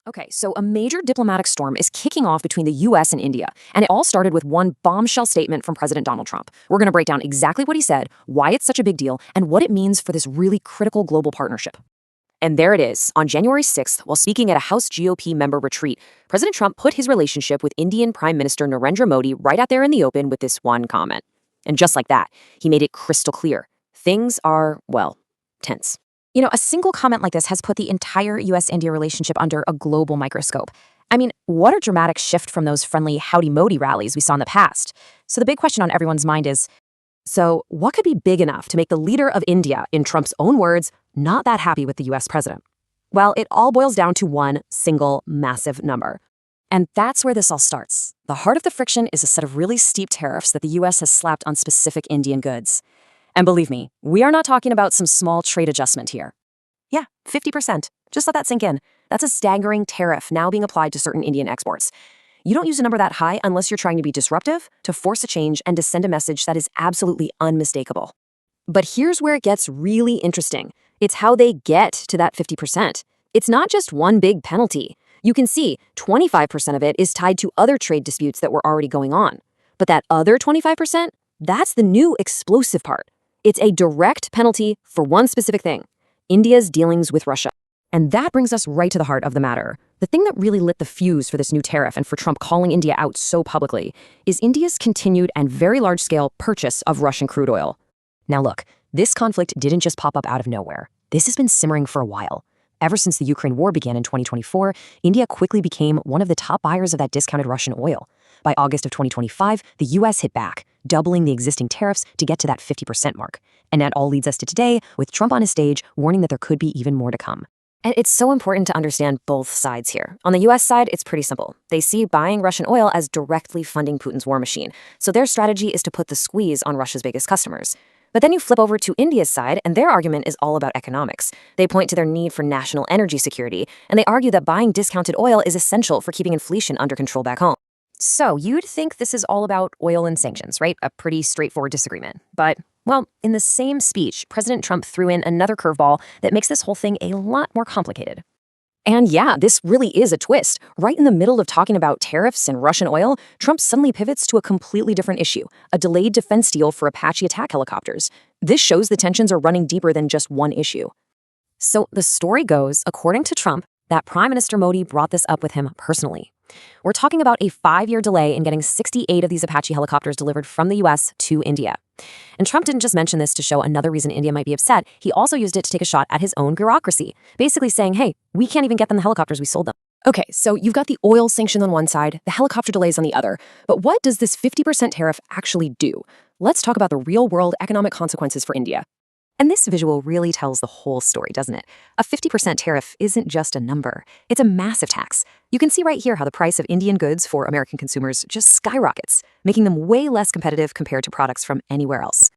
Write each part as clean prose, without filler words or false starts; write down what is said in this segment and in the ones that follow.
Okay, so a major diplomatic storm is kicking off between the US and India, and it all started with one bombshell statement from President Donald Trump. We're going to break down exactly what he said, why it's such a big deal, and what it means for this really critical global partnership. And there it is. On January 6th, while speaking at a House GOP Member Retreat, President Trump put his relationship with Indian Prime Minister Narendra Modi right out there in the open with this one comment. And just like that, he made it crystal clear. Things are, well, tense. A single comment like this has put the entire US-India relationship under a global microscope. I mean, what a dramatic shift from those friendly Howdy Modi rallies we saw in the past. So the big question on everyone's mind is, so what could be big enough to make the leader of India, in Trump's own words, not that happy with the US president? Well, it all boils down to one single massive number. And that's where this all starts. The heart of the friction is a set of really steep tariffs that the US has slapped on specific Indian goods. And believe me, we are not talking about some small trade adjustment here. Yeah, 50%. Just let that sink in. That's a staggering tariff now being applied to certain Indian exports. You don't use a number that high unless you're trying to be disruptive, to force a change, and to send a message that is absolutely unmistakable. But here's where it gets really interesting. It's how they get to that 50%. It's not just one big penalty. You can see 25% of it is tied to other trade disputes that were already going on. But that other 25%, that's the new explosive part. It's a direct penalty for one specific thing, India's dealings with Russia. And that brings us right to the heart of the matter. The thing that really lit the fuse for this new tariff and for Trump calling India out so publicly is India's continued and very large-scale purchase of Russian crude oil. Now look, this conflict didn't just pop up out of nowhere. This has been simmering for a while. Ever since the Ukraine war began in 2024, India quickly became one of the top buyers of that discounted Russian oil. By August of 2025, the US hit back, doubling the existing tariffs to get to that 50% mark. And that all leads us to today, with Trump on his stage warning that there could be even more to come. And it's so important to understand both sides here. On the US side, it's pretty simple. They see buying Russian oil as directly funding Putin's war machine. So their strategy is to put the squeeze on Russia's biggest customers. But then you flip over to India's side, and their argument is all about economics. They point to their need for national energy security, and they argue that buying discounted oil is essential for keeping inflation under control back home. So you'd think this is all about oil and sanctions, right? A pretty straightforward disagreement. But, well, in the same speech, President Trump threw in another curveball that makes this whole thing a lot more complicated. And yeah, this really is a twist. Right in the middle of talking about tariffs and Russian oil, Trump suddenly pivots to a completely different issue, a delayed defense deal for Apache Attack Helicopters. This shows the tensions are running deeper than just one issue. So the story goes, according to Trump, that Prime Minister Modi brought this up with him personally. We're talking about a 5-year delay in getting 68 of these Apache helicopters delivered from the US to India. And Trump didn't just mention this to show another reason India might be upset. He also used it to take a shot at his own bureaucracy, basically saying, hey, we can't even get them the helicopters we sold them. Okay, so you've got the oil sanction on one side, the helicopter delays on the other. But what does this 50% tariff actually do? Let's talk about the real-world economic consequences for India. And this visual really tells the whole story, doesn't it? A 50% tariff isn't just a number. It's a massive tax. You can see right here how the price of Indian goods for American consumers just skyrockets, making them way less competitive compared to products from anywhere else.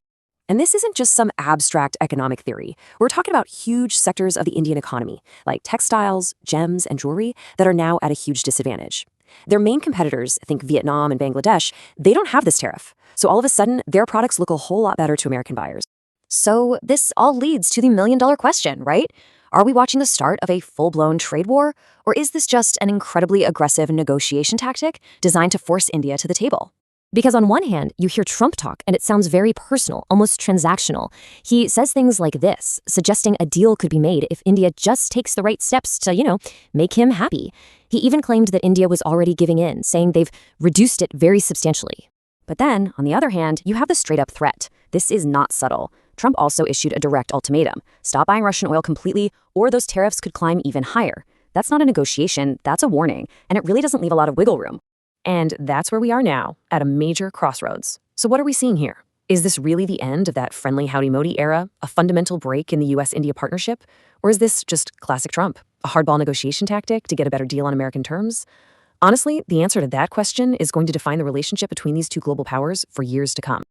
And this isn't just some abstract economic theory. We're talking about huge sectors of the Indian economy, like textiles, gems, and jewelry, that are now at a huge disadvantage. Their main competitors, think Vietnam and Bangladesh, they don't have this tariff. So all of a sudden, their products look a whole lot better to American buyers. So this all leads to the million-dollar question, right? Are we watching the start of a full-blown trade war? Or is this just an incredibly aggressive negotiation tactic designed to force India to the table? Because on one hand, you hear Trump talk and it sounds very personal, almost transactional. He says things like this, suggesting a deal could be made if India just takes the right steps to, make him happy. He even claimed that India was already giving in, saying they've reduced it very substantially. But then, on the other hand, you have the straight-up threat. This is not subtle. Trump also issued a direct ultimatum. Stop buying Russian oil completely, or those tariffs could climb even higher. That's not a negotiation, that's a warning, and it really doesn't leave a lot of wiggle room. And that's where we are now, at a major crossroads. So what are we seeing here? Is this really the end of that friendly Howdy Modi era, a fundamental break in the US-India partnership? Or is this just classic Trump, a hardball negotiation tactic to get a better deal on American terms? Honestly, the answer to that question is going to define the relationship between these two global powers for years to come.